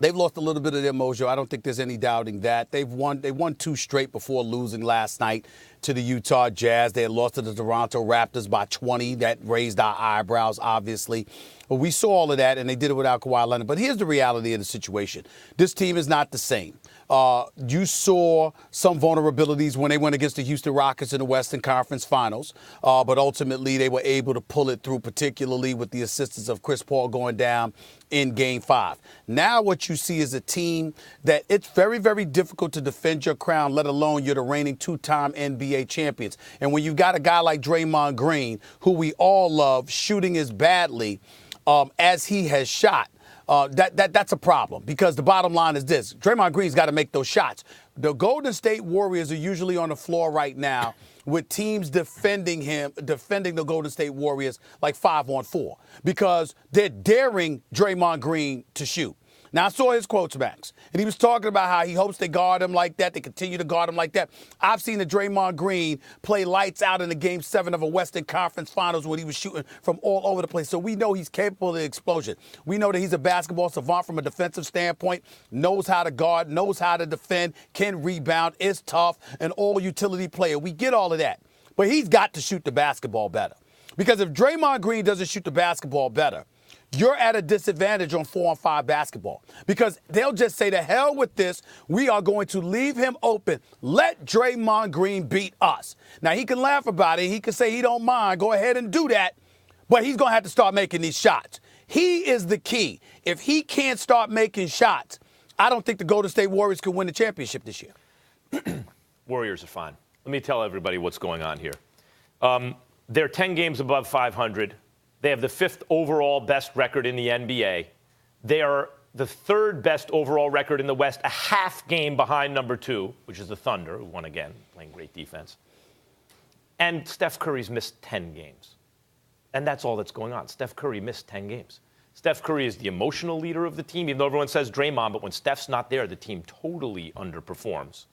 They've lost a little bit of their mojo. I don't think there's any doubting that. They won 2 straight before losing last night to the Utah Jazz. They had lost to the Toronto Raptors by 20. That raised our eyebrows, obviously. But we saw all of that, and they did it without Kawhi Leonard. But here's the reality of the situation. This team is not the same. You saw some vulnerabilities when they went against the Houston Rockets in the Western Conference Finals, but ultimately they were able to pull it through, particularly with the assistance of Chris Paul going down in Game 5. Now what you see is a team that it's very, very difficult to defend your crown, let alone you're the reigning 2-time NBA champions. And when you got a guy like Draymond Green, who we all love, shooting as badly as he has shot, that's a problem, because the bottom line is this. Draymond Green's got to make those shots. The Golden State Warriors are usually on the floor right now with teams defending the Golden State Warriors like 5-on-4, because they're daring Draymond Green to shoot. Now, I saw his quotes, Max, and he was talking about how he hopes they guard him like that. They continue to guard him like that. I've seen the Draymond Green play lights out in the Game 7 of a Western Conference Finals when he was shooting from all over the place. So we know he's capable of the explosion. We know that he's a basketball savant from a defensive standpoint, knows how to guard, knows how to defend, can rebound, is tough, an all-utility player. We get all of that. But he's got to shoot the basketball better. Because if Draymond Green doesn't shoot the basketball better, you're at a disadvantage on 4-on-5 basketball, because they'll just say, to hell with this. We are going to leave him open. Let Draymond Green beat us. Now, he can laugh about it. He can say he don't mind. Go ahead and do that. But he's going to have to start making these shots. He is the key. If he can't start making shots, I don't think the Golden State Warriors can win the championship this year. Warriors are fine. Let me tell everybody what's going on here. They're 10 games above 500. They have the 5th overall best record in the NBA. They are the 3rd best overall record in the West, a half game behind number 2, which is the Thunder, who won again, playing great defense. And Steph Curry's missed 10 games. And that's all that's going on. Steph Curry missed 10 games. Steph Curry is the emotional leader of the team, even though everyone says Draymond, but when Steph's not there, the team totally underperforms.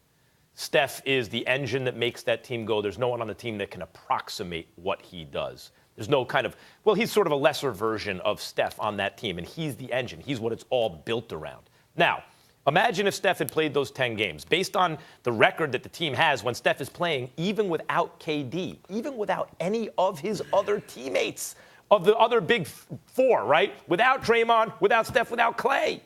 Steph is the engine that makes that team go. There's no one on the team that can approximate what he does. There's no kind of, well, he's sort of a lesser version of Steph on that team, and he's the engine. He's what it's all built around. Now, imagine if Steph had played those 10 games. Based on the record that the team has when Steph is playing, even without KD, even without any of his other teammates, of the other big 4, right? Without Draymond, without Steph, without Clay,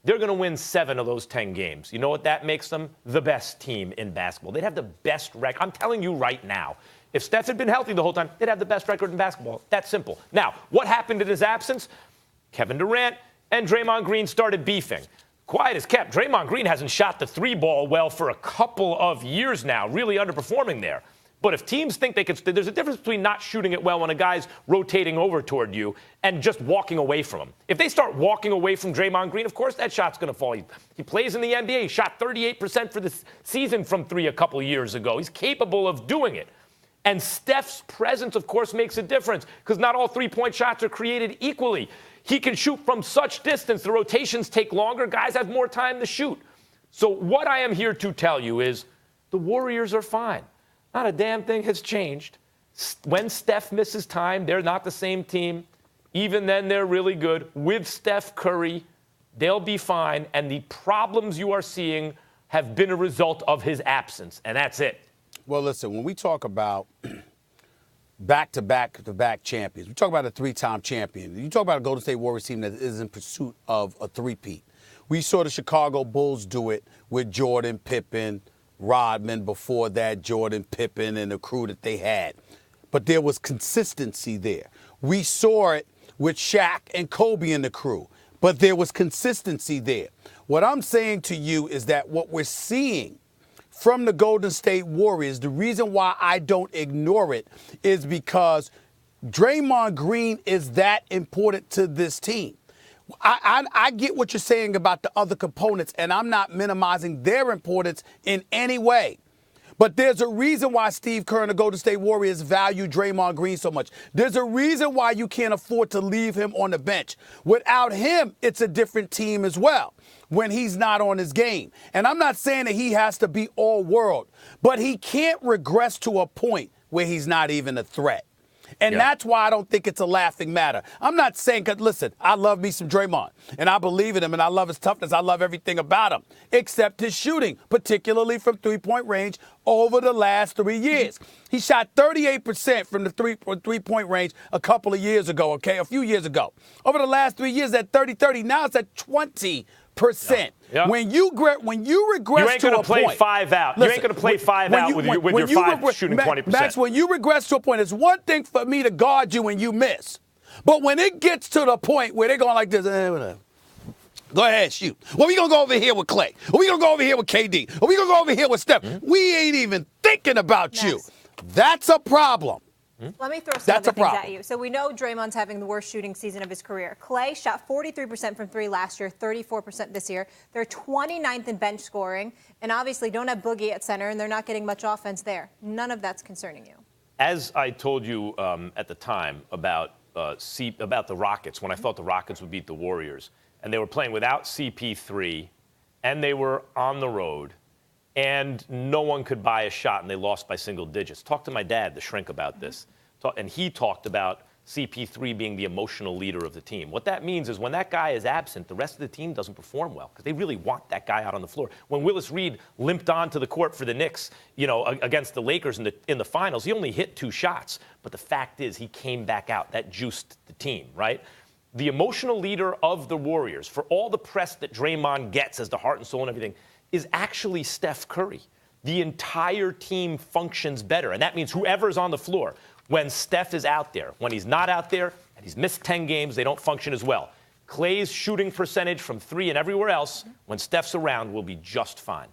they're going to win 7 of those 10 games. You know what that makes them? The best team in basketball. They'd have the best record. I'm telling you right now. If Steph had been healthy the whole time, they'd have the best record in basketball. That's simple. Now, what happened in his absence? Kevin Durant and Draymond Green started beefing. Quiet as kept. Draymond Green hasn't shot the 3-ball well for a couple of years now, really underperforming there. But if teams think they can, there's a difference between not shooting it well when a guy's rotating over toward you and just walking away from him. If they start walking away from Draymond Green, of course that shot's going to fall. He plays in the NBA. He shot 38% for the season from 3 a couple of years ago. He's capable of doing it. And Steph's presence, of course, makes a difference, because not all 3-point shots are created equally. He can shoot from such distance. The rotations take longer. Guys have more time to shoot. So what I am here to tell you is the Warriors are fine. Not a damn thing has changed. When Steph misses time, they're not the same team. Even then, they're really good. With Steph Curry, they'll be fine. And the problems you are seeing have been a result of his absence. And that's it. Well, listen, when we talk about back-to-back champions, we talk about a 3-time champion. You talk about a Golden State Warriors team that is in pursuit of a three-peat. We saw the Chicago Bulls do it with Jordan, Pippen, Rodman, before that, Jordan, Pippen, and the crew that they had. But there was consistency there. We saw it with Shaq and Kobe and the crew, but there was consistency there. What I'm saying to you is that what we're seeing from the Golden State Warriors, the reason why I don't ignore it is because Draymond Green is that important to this team. I get what you're saying about the other components, and I'm not minimizing their importance in any way. But there's a reason why Steve Kerr and the Golden State Warriors value Draymond Green so much. There's a reason why you can't afford to leave him on the bench. Without him, it's a different team as well when he's not on his game. And I'm not saying that he has to be all world, but he can't regress to a point where he's not even a threat. And that's why I don't think it's a laughing matter. I'm not saying, because listen, I love me some Draymond, and I believe in him, and I love his toughness. I love everything about him, except his shooting, particularly from three-point range over the last 3 years. He shot 38% from the three-point range a couple of years ago, okay, a few years ago. Over the last 3 years, at 30-30, now it's at 20%. Yeah. When you regress to a point, you ain't going to play five out. You ain't going to play five out with your five shooting 20%. Max, when you regress to a point, it's one thing for me to guard you when you miss. But when it gets to the point where they're going like this, whatever. Go ahead, shoot. Well, we going to go over here with Clay. Or we going to go over here with KD. Or we going to go over here with Steph. We ain't even thinking about you. That's a problem. Let me throw some other things at you. So we know Draymond's having the worst shooting season of his career. Clay shot 43% from three last year, 34% this year. They're 29th in bench scoring, and obviously don't have Boogie at center, and they're not getting much offense there. None of that's concerning you. As I told you at the time about the Rockets, when I thought the Rockets would beat the Warriors, and they were playing without CP3, and they were on the road, and no one could buy a shot, and they lost by single digits. Talk to my dad, the shrink, about this. And he talked about CP3 being the emotional leader of the team. What that means is when that guy is absent, the rest of the team doesn't perform well because they really want that guy out on the floor. When Willis Reed limped onto the court for the Knicks, against the Lakers in the finals, he only hit 2 shots. But the fact is he came back out. That juiced the team, right? The emotional leader of the Warriors, for all the press that Draymond gets as the heart and soul and everything, is actually Steph Curry. The entire team functions better, and that means whoever's on the floor. When Steph is out there, when he's not out there, and he's missed 10 games, they don't function as well. Clay's shooting percentage from 3 and everywhere else, when Steph's around, will be just fine.